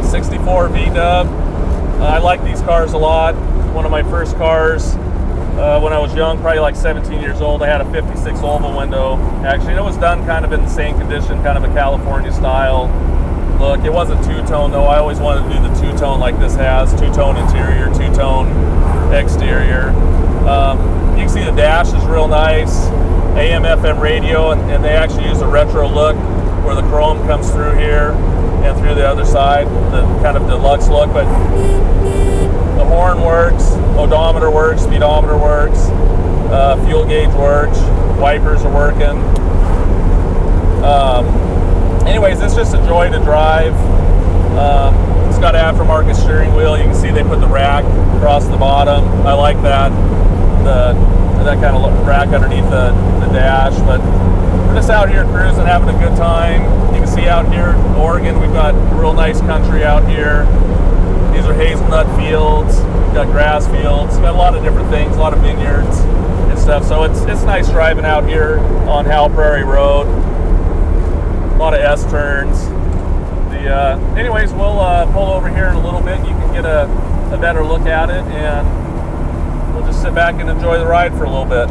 64 V-dub. I like these cars a lot. One of my first cars when I was young, probably like 17 years old, I had a 56 oval window. Actually, it was done kind of in the same condition, kind of a California style look. It wasn't two-tone though. I always wanted to do the two-tone like this has. Two-tone interior, two-tone exterior. You can see the dash is real nice. AM, FM radio, and they actually use a retro look where the chrome comes through here and through the other side, the kind of deluxe look. But the horn works, odometer works, speedometer works, fuel gauge works, wipers are working. Anyways, it's just a joy to drive. It's got an aftermarket steering wheel. You can see they put the rack across the bottom. I like that. That kind of rack underneath the dash. But we're just out here cruising, having a good time. You can see out here in Oregon, we've got real nice country out here. These are hazelnut fields. We've got grass fields. We've got a lot of different things, a lot of vineyards and stuff. So it's nice driving out here on Howell Prairie Road. A lot of S-turns. Anyways, we'll pull over here in a little bit. You can get a better look at it, and we'll just sit back and enjoy the ride for a little bit.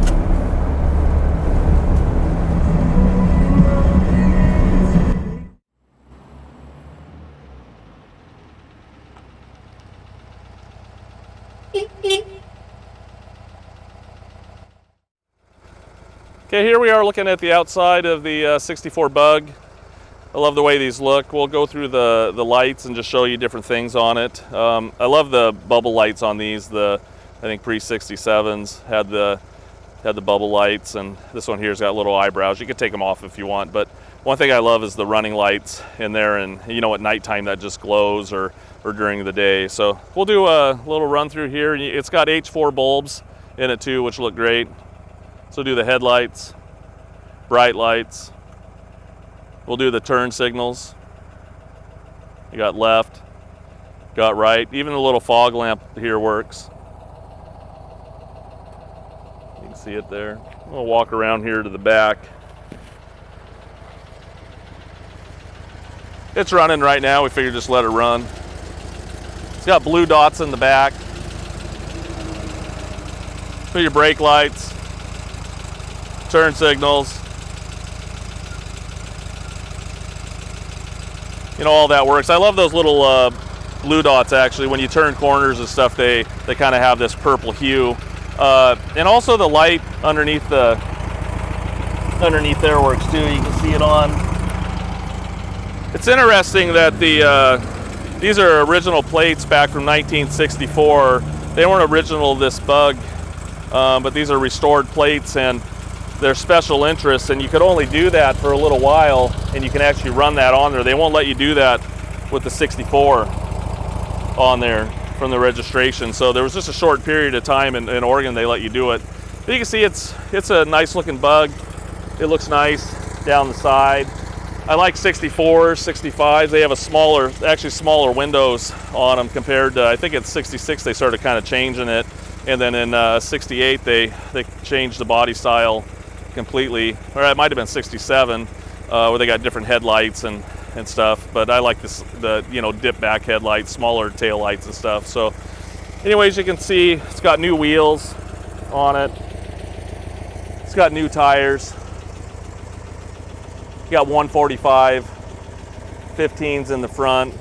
Okay, here we are looking at the outside of the 64 Bug. I love the way these look. We'll go through the lights and just show you different things on it. I love the bubble lights on these. I think pre-67s had the bubble lights, and this one here's got little eyebrows. You can take them off if you want, but one thing I love is the running lights in there, and you know, at nighttime that just glows, or during the day. So we'll do a little run through here. It's got H4 bulbs in it too, which look great. So do the headlights, bright lights. We'll do the turn signals. You got left, got right. Even the little fog lamp here works. You can see it there. We'll walk around here to the back. It's running right now. We figured just let it run. It's got blue dots in the back. Put your brake lights, turn signals. You know, all that works. I love those little blue dots actually. When you turn corners and stuff, they kind of have this purple hue. And also the light underneath there works too. You can see it on. It's interesting that these are original plates back from 1964. They weren't original this Bug, but these are restored plates, and they're special interests, and you could only do that for a little while, and you can actually run that on there. They won't let you do that with the 64 on there from the registration. So there was just a short period of time in Oregon they let you do it. But you can see it's a nice looking Bug. It looks nice down the side. I like 64s, 65s. They have smaller windows on them compared to, I think it's 66 they started kind of changing it, and then in 68 they changed the body style completely, or it might have been 67, where they got different headlights and stuff. But I like the dip back headlights, smaller tail lights and stuff. So anyways, you can see it's got new wheels on it. It's got new tires. You got 145 15s in the front,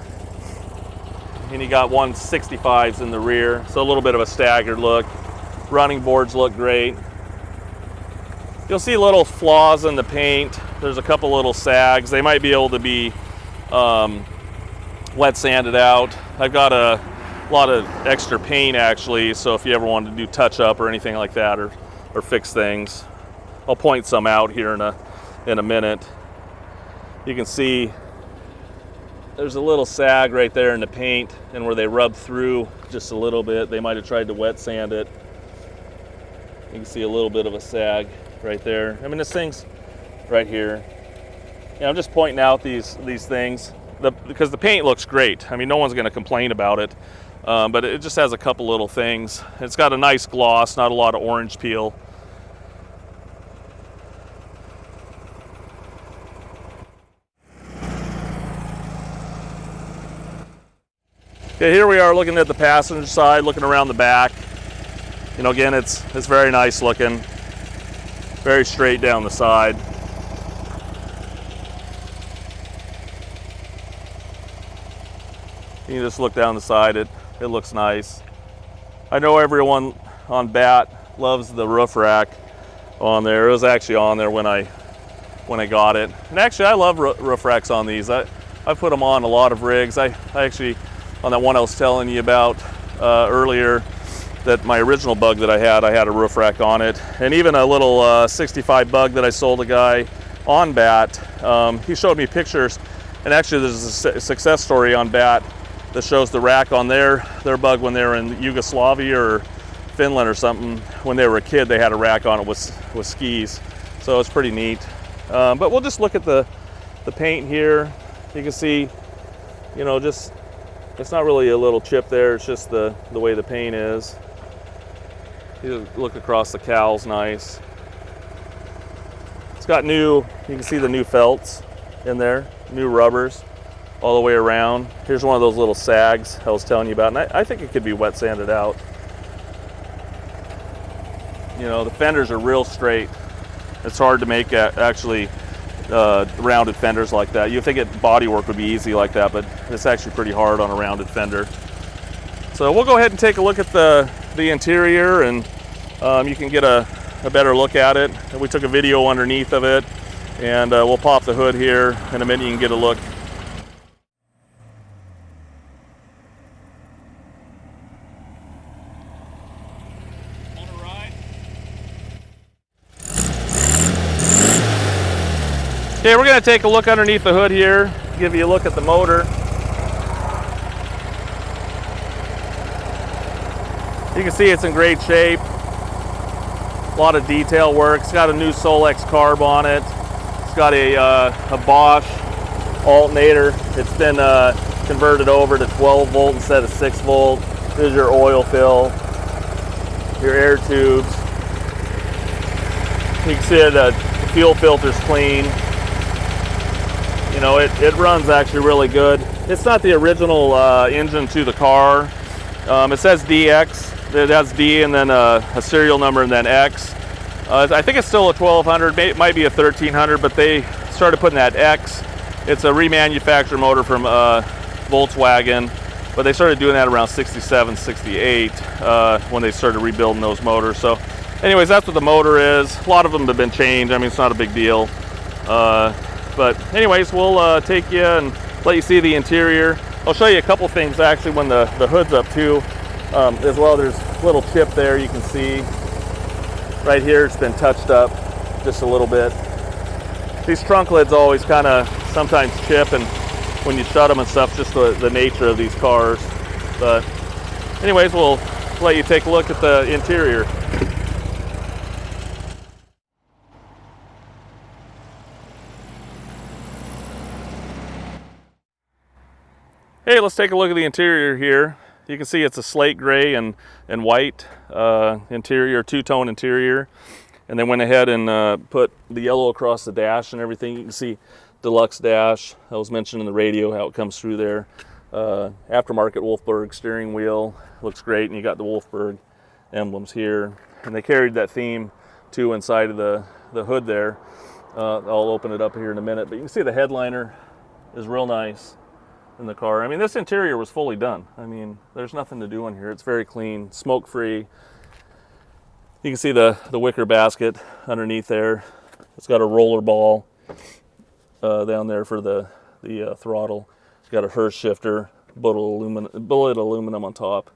and you got 165s in the rear. So a little bit of a staggered look. Running boards look great. You'll see little flaws in the paint. There's a couple little sags. They might be able to be wet sanded out. I've got a lot of extra paint actually, so if you ever wanted to do touch up or anything like that, or fix things, I'll point some out here in a minute. You can see there's a little sag right there in the paint, and where they rub through just a little bit, they might have tried to wet sand it. You can see a little bit of a sag right there. I mean, this thing's right here. Yeah, I'm just pointing out these things because the paint looks great. I mean, no one's going to complain about it, but it just has a couple little things. It's got a nice gloss, not a lot of orange peel. Okay, here we are looking at the passenger side, looking around the back. You know, again, it's very nice looking, very straight down the side. You can just look down the side, it looks nice. I know everyone on BAT loves the roof rack on there. It was actually on there when I got it. And actually, I love roof racks on these. I put them on a lot of rigs. I actually, on that one I was telling you about earlier, that my original bug that I had a roof rack on it. And even a little 65 bug that I sold a guy on BAT, he showed me pictures, and actually there's a success story on BAT that shows the rack on their bug when they were in Yugoslavia or Finland or something. When they were a kid, they had a rack on it with skis. So it's pretty neat. But we'll just look at the paint here. You can see, you know, just, it's not really a little chip there, it's just the way the paint is. You look across the cowl's nice. It's got you can see the new felts in there, new rubbers all the way around. Here's one of those little sags I was telling you about, and I think it could be wet sanded out. You know, the fenders are real straight. It's hard to make actually rounded fenders like that. You think body work would be easy like that, but it's actually pretty hard on a rounded fender. So we'll go ahead and take a look at the interior, and you can get a better look at it. And we took a video underneath of it, and we'll pop the hood here in a minute. You can get a look. Okay, we're going to take a look underneath the hood here, give you a look at the motor. You can see it's in great shape. A lot of detail work. It's got a new Solex carb on it. It's got a Bosch alternator. It's been converted over to 12 volt instead of 6 volt. There's your oil fill, your air tubes. You can see the fuel filter's clean. You know, it runs actually really good. It's not the original engine to the car. It says DX. It has D and then a serial number and then X. I think it's still a 1200, it might be a 1300, but they started putting that X. It's a remanufactured motor from Volkswagen, but they started doing that around 67, 68 when they started rebuilding those motors. So anyways, that's what the motor is. A lot of them have been changed. I mean, it's not a big deal. But anyways, we'll take you and let you see the interior. I'll show you a couple things actually when the hood's up too. As well, there's a little chip there you can see. Right here, it's been touched up just a little bit. These trunk lids always kind of sometimes chip, and when you shut them and stuff, just the nature of these cars. But anyways, we'll let you take a look at the interior. Hey, let's take a look at the interior here. You can see it's a slate gray and white interior, two-tone interior. And they went ahead and put the yellow across the dash and everything. You can see deluxe dash. I was mentioning in the radio how it comes through there. Aftermarket Wolfsburg steering wheel. Looks great, and you got the Wolfsburg emblems here. And they carried that theme too inside of the hood there. I'll open it up here in a minute, but you can see the headliner is real nice in the car. I mean, this interior was fully done. I mean, there's nothing to do in here. It's very clean, smoke-free. You can see the wicker basket underneath there. It's got a roller ball down there for the throttle. It's got a Hurst shifter, bullet aluminum on top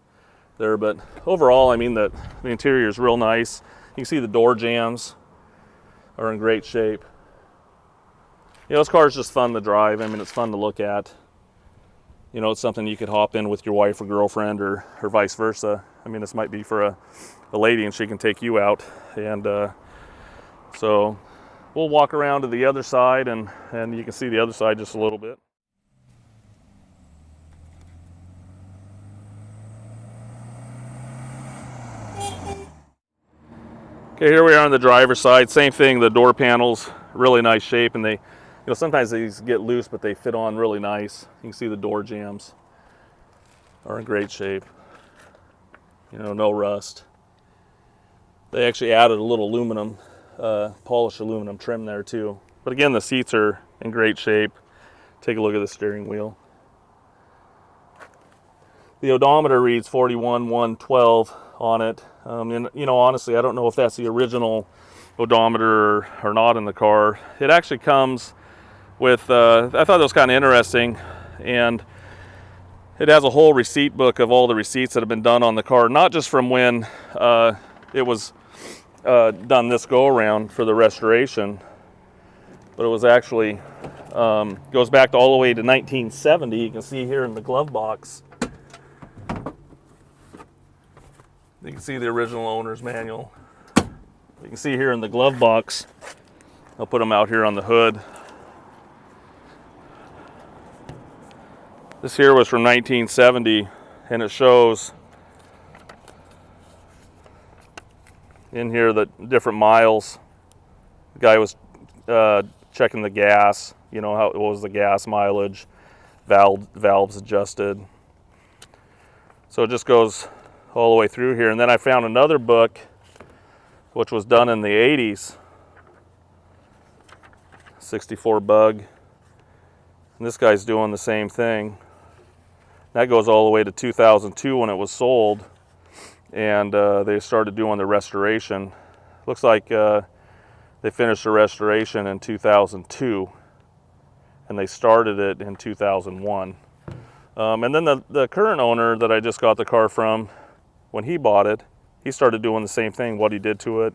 there. But overall, I mean, the interior is real nice. You can see the door jambs are in great shape. You know, this car is just fun to drive. I mean, it's fun to look at. You know, it's something you could hop in with your wife or girlfriend or vice versa. I mean, this might be for a lady and she can take you out. And so we'll walk around to the other side and you can see the other side just a little bit. Okay, here we are on the driver's side. Same thing, the door panels, really nice shape, and they, you know, sometimes these get loose, but they fit on really nice. You can see the door jambs. are in great shape. You know, no rust. They actually added a little aluminum, polished aluminum trim there too. But again, the seats are in great shape. Take a look at the steering wheel. The odometer reads 41,112 on it. And you know, honestly, I don't know if that's the original odometer or not in the car. It actually comes with, I thought that was kind of interesting, and it has a whole receipt book of all the receipts that have been done on the car, not just from when it was done this go around for the restoration, but it was actually goes back all the way to 1970. You can see here in the glove box. You can see the original owner's manual. You can see here in the glove box. I'll put them out here on the hood. This here was from 1970, and it shows in here the different miles. The guy was checking the gas, you know, what was the gas mileage, valves adjusted. So it just goes all the way through here. And then I found another book which was done in the 80s, 64 bug. And this guy's doing the same thing. That goes all the way to 2002 when it was sold, and they started doing the restoration. Looks like they finished the restoration in 2002, and they started it in 2001. And then the current owner that I just got the car from, when he bought it, he started doing the same thing, what he did to it,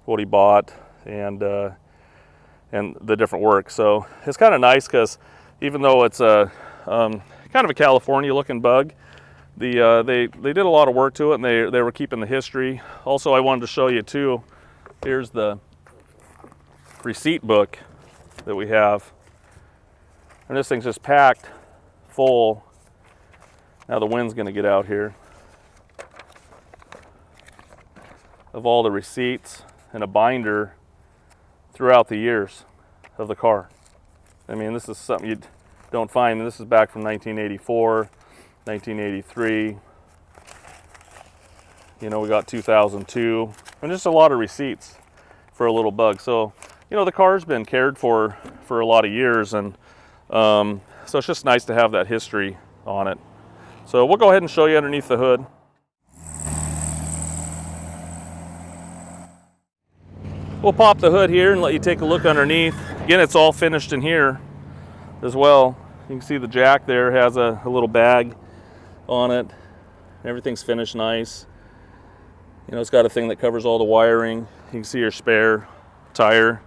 what he bought, and the different work. So it's kind of nice because even though it's a kind of a California looking bug, they did a lot of work to it, and they were keeping the history. Also, I wanted to show you too, here's the receipt book that we have, and this thing's just packed full. Now the wind's going to get out here, of all the receipts and a binder throughout the years of the car. I mean, this is something you don't find. This is back from 1984, 1983. You know, we got 2002, and just a lot of receipts for a little bug. So, you know, the car's been cared for a lot of years, and so it's just nice to have that history on it. So we'll go ahead and show you underneath the hood. We'll pop the hood here and let you take a look underneath. Again, it's all finished in here as well. You can see the jack there has a little bag on it. Everything's finished nice. You know, it's got a thing that covers all the wiring. You can see your spare tire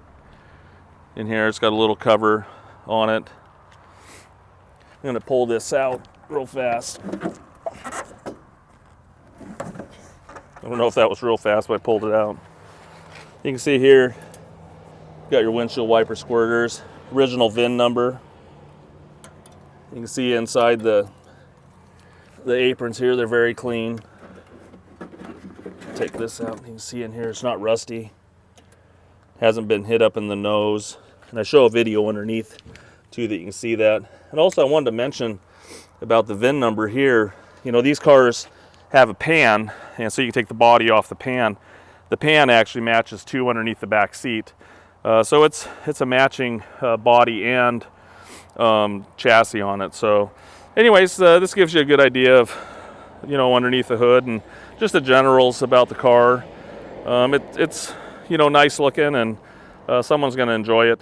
in here. It's got a little cover on it. I'm gonna pull this out real fast. I don't know if that was real fast, but I pulled it out. You can see here, got your windshield wiper squirters, original VIN number. You can see inside the aprons here, they're very clean. Take this out, you can see in here it's not rusty. Hasn't been hit up in the nose. And I show a video underneath too that you can see that. And also I wanted to mention about the VIN number here. You know, these cars have a pan, and so you can take the body off the pan. The pan actually matches too underneath the back seat. So it's a matching body and chassis on it. So anyways, this gives you a good idea of, you know, underneath the hood and just the generals about the car. It's you know, nice looking, and someone's going to enjoy it.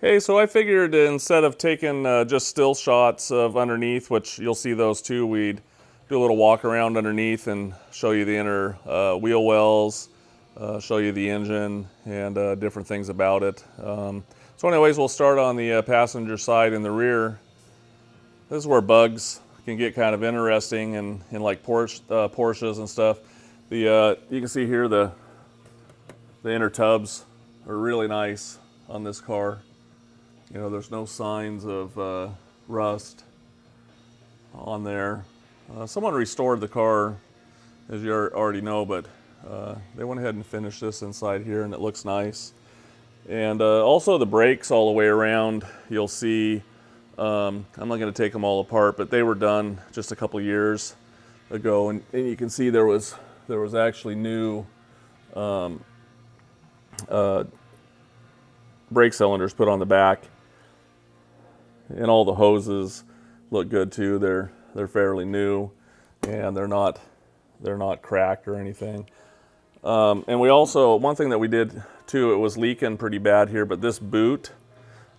Hey, so I figured instead of taking just still shots of underneath, which you'll see those too, we'd do a little walk around underneath and show you the inner wheel wells, show you the engine, and different things about it. So anyways, we'll start on the passenger side in the rear. This is where bugs can get kind of interesting, and in like Porsches and stuff. You can see here the inner tubs are really nice on this car. You know, there's no signs of rust on there. Someone restored the car, as you already know, but they went ahead and finished this inside here, and it looks nice. And also the brakes all the way around, you'll see I'm not going to take them all apart, but they were done just a couple years ago, and you can see there was actually new brake cylinders put on the back, and all the hoses look good too. They're fairly new, and they're not cracked or anything. And we also, one thing that we did too, it was leaking pretty bad here, but this boot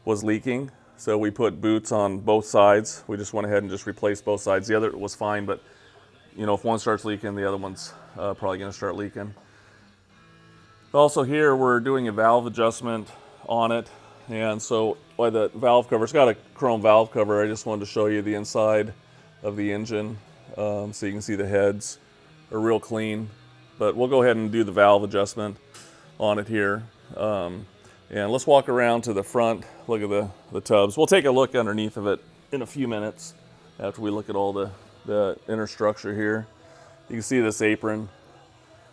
was leaking, so we put boots on both sides. We just went ahead and just replaced both sides. The other was fine, but you know, if one starts leaking, the other one's probably going to start leaking. Also here, we're doing a valve adjustment on it, and so by the valve cover, it's got a chrome valve cover. I just wanted to show you the inside of the engine, so you can see the heads are real clean. But we'll go ahead and do the valve adjustment on it here. And let's walk around to the front, look at the tubs. We'll take a look underneath of it in a few minutes after we look at all the inner structure here. You can see this apron.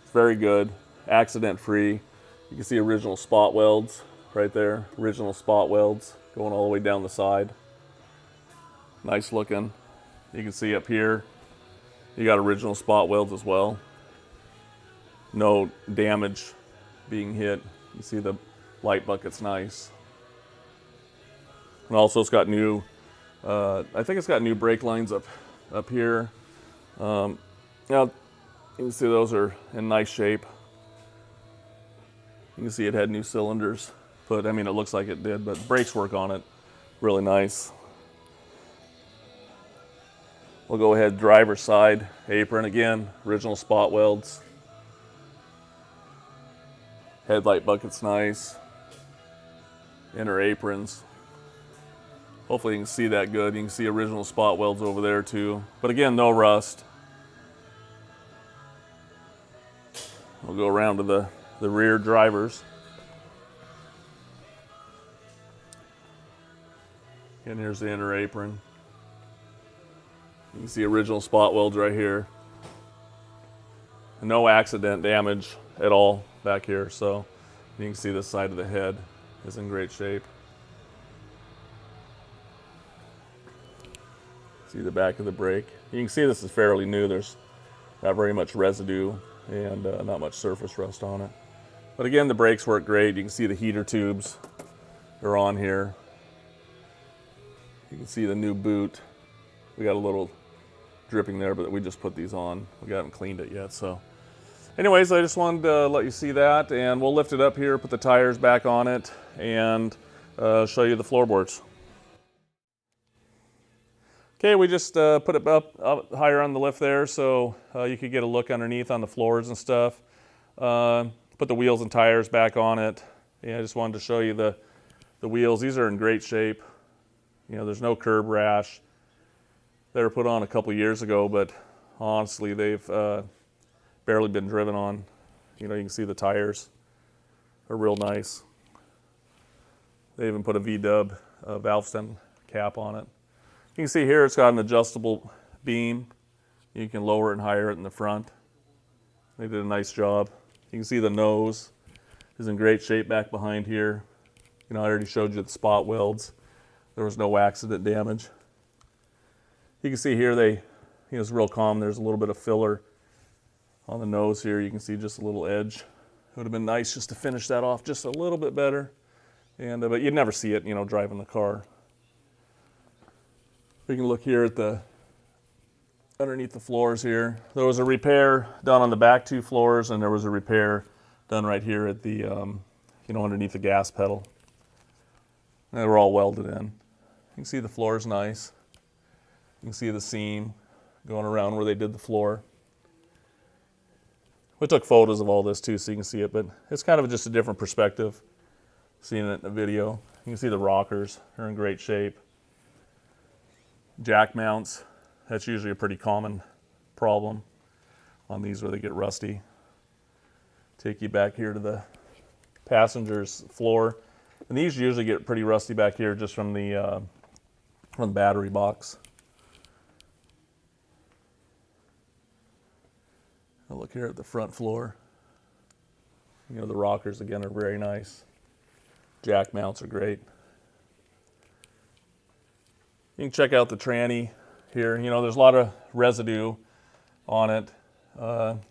It's very good, accident-free. You can see original spot welds right there, original spot welds going all the way down the side. Nice looking. You can see up here, you got original spot welds as well. No damage being hit. You see the light bucket's nice. And also it's got new, I think it's got new brake lines up here. Now you can see those are in nice shape. You can see it had new cylinders, but I mean it looks like it did, but brakes work on it really nice. We'll go ahead, driver's side apron again, original spot welds. Headlight bucket's nice. Inner aprons. Hopefully you can see that good. You can see original spot welds over there too. But again, no rust. We'll go around to the rear drivers. And here's the inner apron. You can see original spot welds right here. No accident damage at all back here, so you can see this side of the head is in great shape. See the back of the brake. You can see this is fairly new. There's not very much residue and not much surface rust on it. But again, the brakes work great. You can see the heater tubes are on here. You can see the new boot. We got a little dripping there, but we just put these on. We haven't cleaned it yet, so. Anyways, I just wanted to let you see that, and we'll lift it up here, put the tires back on it, and show you the floorboards. Okay, we just put it up higher on the lift there, so you could get a look underneath on the floors and stuff. Put the wheels and tires back on it. Yeah, I just wanted to show you the wheels. These are in great shape. You know, there's no curb rash. They were put on a couple years ago, but honestly, they've barely been driven on. You know, you can see the tires are real nice. They even put a V-dub valve stem cap on it. You can see here it's got an adjustable beam. You can lower it and higher it in the front. They did a nice job. You can see the nose is in great shape back behind here. You know, I already showed you the spot welds. There was no accident damage. You can see here it's real calm. There's a little bit of filler on the nose here. You can see just a little edge. It would have been nice just to finish that off just a little bit better. And but you'd never see it, you know, driving the car. We can look here at underneath the floors here. There was a repair done on the back two floors, and there was a repair done right here at the, you know, underneath the gas pedal. And they were all welded in. You can see the floor is nice. You can see the seam going around where they did the floor. We took photos of all this too, so you can see it, but it's kind of just a different perspective, seeing it in the video. You can see the rockers are in great shape. Jack mounts, that's usually a pretty common problem on these where they get rusty. Take you back here to the passenger's floor. And these usually get pretty rusty back here just from the battery box. I'll look here at the front floor. You know, the rockers again are very nice. Jack mounts are great. You can check out the tranny here. You know, there's a lot of residue on it.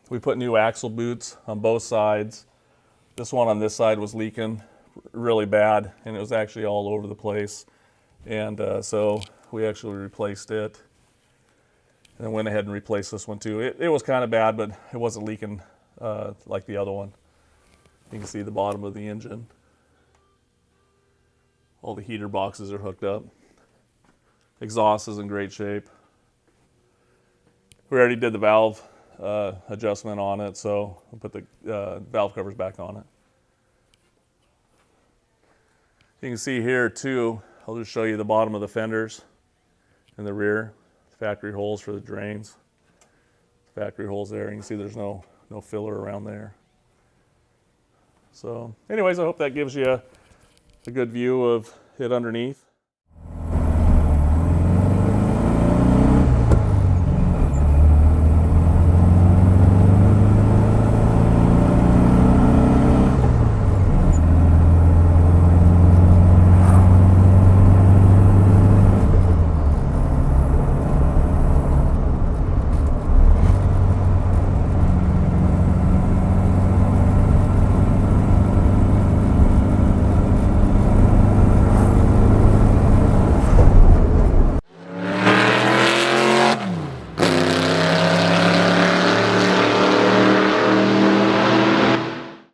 We put new axle boots on both sides. This one on this side was leaking really bad, and it was actually all over the place. And so we actually replaced it. And then went ahead and replaced this one too. It was kind of bad, but it wasn't leaking like the other one. You can see the bottom of the engine. All the heater boxes are hooked up. Exhaust is in great shape. We already did the valve adjustment on it, so we'll put the valve covers back on it. You can see here too, I'll just show you the bottom of the fenders in the rear. Factory holes for the drains. Factory holes there. You can see there's no filler around there. So anyways, I hope that gives you a good view of it underneath.